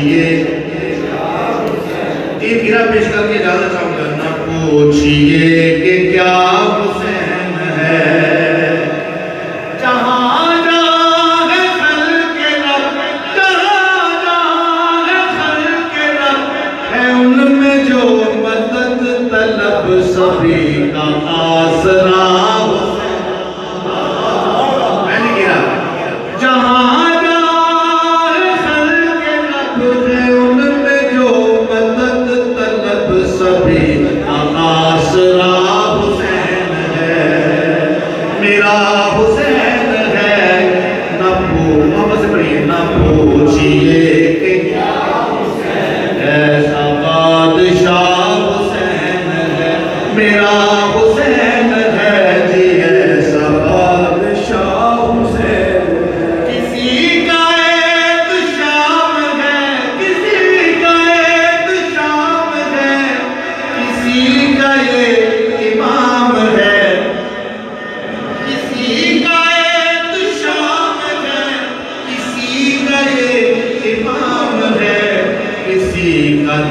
پوچھئے ایک گرہ پیش کر کے جانا چاہوں گا نہ پوچھئے کہ کیا حسین ہے جہاں جاہ خلق رب جہاں جاہ خلق رب ہے ان میں جو مدد طلب سبھی کا آسرا میں نے گرا جہاں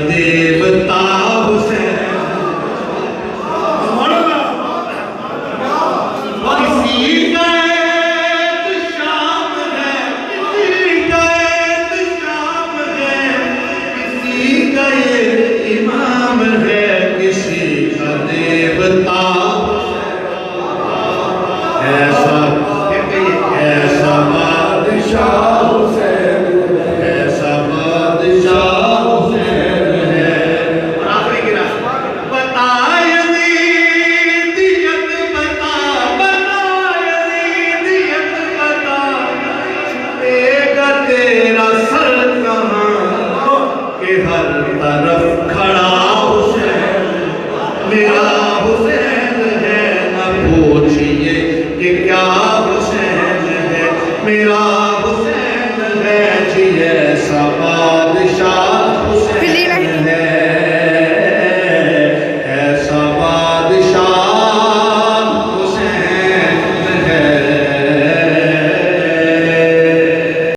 دیوتا حسین کسی کا ایک شام ہے کسی کا ایک شام ہے کسی کا ایک امام ہے کسی کا دیوتا